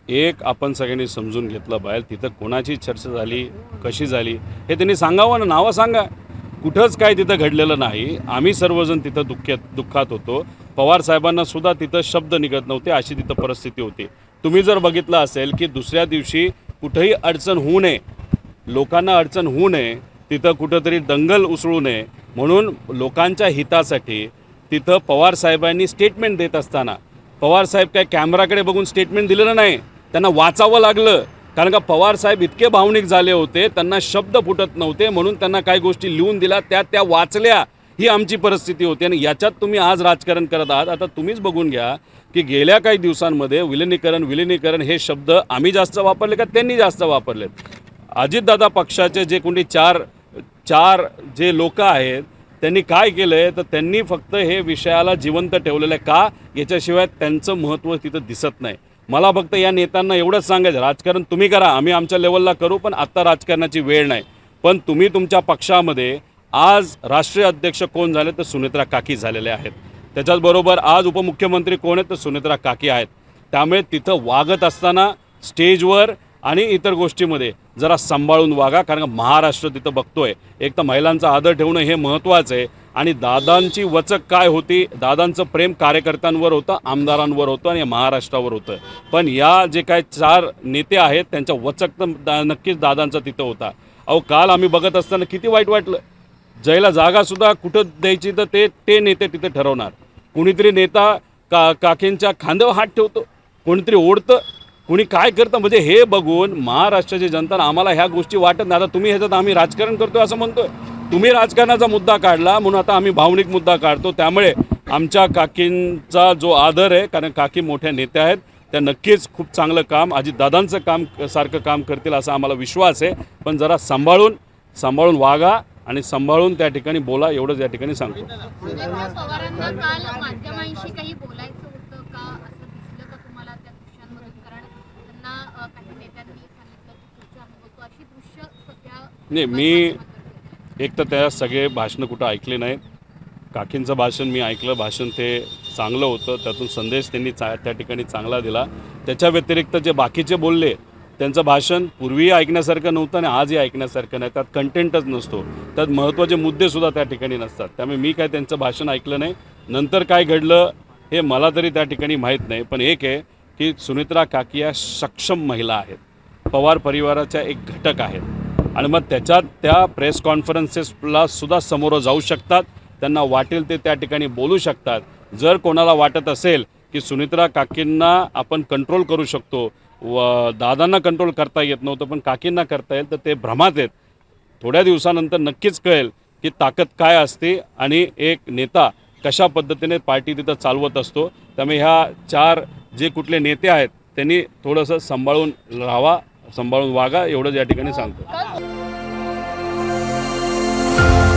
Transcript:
एक आपण सगळ्यांनी समजून घेतलं पाहिजे, तिथं कोणाची चर्चा झाली, कशी झाली हे त्यांनी सांगावं ना, नावं सांगा. कुठंच काय तिथं घडलेलं नाही. आम्ही सर्वजण तिथं दुःखात होतो. पवार साहेबांना सुद्धा तिथं शब्द निघत नव्हते, अशी तिथं परिस्थिती होती. तुम्ही जर बघितलं असेल की दुसऱ्या दिवशी कुठेही अडचण होऊ नये, लोकांना अडचण होऊ नये, तिथं कुठंतरी दंगल उसळू नये म्हणून लोकांच्या हितासाठी तिथं पवार साहेबांनी स्टेटमेंट देत असताना पवार साहेब काय कॅमेराकडे बघून स्टेटमेंट दिलेलं नाही, त्यांना वाचावं लागलं. कारण का पवार साहेब इतके भावनिक झाले होते, त्यांना शब्द फुटत नव्हते, म्हणून त्यांना काही गोष्टी लिहून दिल्या, त्या वाचल्या. ही आमची परिस्थिती होती. आणि याच्यात तुम्ही आज राजकारण करत आहात. आता तुम्हीच बघून घ्या की गेल्या काही दिवसांमध्ये विलिनीकरण हे शब्द आम्ही जास्त वापरले का त्यांनी जास्त वापरलेत. अजितदादा पक्षाचे जे कोणी चार जे लोक आहेत त्यांनी काय केलं आहे, तर त्यांनी फक्त हे विषयाला जिवंत ठेवलेलं आहे. का? याच्याशिवाय त्यांचं महत्त्व तिथं दिसत नाही. मला फक्त या नेत्यांना एवढंच सांगायचं, राजकारण तुम्ही करा, आम्ही आमच्या लेवलला करू, पण आत्ता राजकारणाची वेळ नाही. पण तुम्ही तुमच्या पक्षामध्ये आज राष्ट्रीय अध्यक्ष कोण झाले, तर सुनेत्रा काकी झालेले आहेत. त्याच्याचबरोबर आज उपमुख्यमंत्री कोण आहेत, तर सुनेत्रा काकी आहेत. त्यामुळे तिथं वागत असताना स्टेजवर आणि इतर गोष्टीमध्ये जरा सांभाळून वागा. कारण महाराष्ट्र तिथं बघतोय, एक तर महिलांचा आदर ठेवणं हे महत्त्वाचं आहे. आणि दादांची वचक काय होती, दादांचं प्रेम कार्यकर्त्यांवर होतं, आमदारांवर होतं आणि महाराष्ट्रावर होतं. पण या जे काय 4 नेते आहेत त्यांच्या वचक तर नक्कीच दादांचा तिथं होता. अहो काल आम्ही बघत असताना किती वाईट वाटलं. ज्याला जागासुद्धा कुठं द्यायची तर ते नेते तिथे ठरवणार. कुणीतरी नेता काकींच्या खांद्यावर हात ठेवतो, कोणीतरी ओढतं, कुणी काय करतं. म्हणजे हे बघून महाराष्ट्राची जनता आम्हाला ह्या गोष्टी वाटत नाही. आता तुम्ही ह्याच्यात आम्ही राजकारण करतोय असं म्हणतोय, तुम्ही राजकारणाचा मुद्दा काढला म्हणून आता आम्ही भावनिक मुद्दा काढतो. त्यामुळे आमच्या काकींचा जो आदर आहे, कारण काकी मोठ्या नेत्या आहेत, त्या नक्कीच खूप चांगलं काम अजितदादांचं सारखं काम करतील असा आम्हाला विश्वास आहे. पण जरा सांभाळून वागा आणि सांभाळून त्या ठिकाणी बोला, एवढंच या ठिकाणी सांगतो. पवारांना काल माध्यमांशी काही बोलायचं होतं का, असं दिसलं का तुम्हाला त्या दृश्यांमधून? कारण त्यांना काही नेत्यांनी सांगितलं की पुढचा अनुभव अशी दृश्य सध्या नाही, मी एक तर त्या सगळे भाषणं कुठं ऐकले नाहीत. काकींचं भाषण मी ऐकलं, भाषण ते चांगलं होतं, त्यातून संदेश त्यांनी त्या ठिकाणी चांगला दिला. त्याच्या व्यतिरिक्त जे बाकीचे बोलले त्यांचं भाषण पूर्वीही ऐकण्यासारखं नव्हतं आणि आजही ऐकण्यासारखं नाही. त्यात कंटेंटच नसतो, त्यात महत्त्वाचे मुद्देसुद्धा त्या ठिकाणी नसतात. त्यामुळे मी काय त्यांचं भाषण ऐकलं नाही. नंतर काय घडलं हे मला तरी त्या ठिकाणी माहीत नाही. पण एक आहे की सुनेत्रा काकी या सक्षम महिला आहेत, पवार परिवाराच्या एक घटक आहेत आणि मग त्याच्यात त्या प्रेस कॉन्फरन्सेसला सुद्धा समोर जाऊ शकतात. त्यांना वाटेल ते त्या ठिकाणी बोलू शकतात. जर कोणाला वाटत असेल की सुनेत्रा काकींना आपण कंट्रोल करू शकतो, दादांना कंट्रोल करता येत नव्हतं पण काकींना करता येईल, तर ते भ्रमात आहेत. थोड्या दिवसानंतर नक्कीच कळेल की ताकद काय असते आणि एक नेता कशा पद्धतीने पार्टी तिथं चालवत असतो. त्यामुळे ह्या 4 जे कुठले नेते आहेत त्यांनी थोडंसं सांभाळून राहावा, सांभाळून वागा, एवढंच या ठिकाणी सांगतो.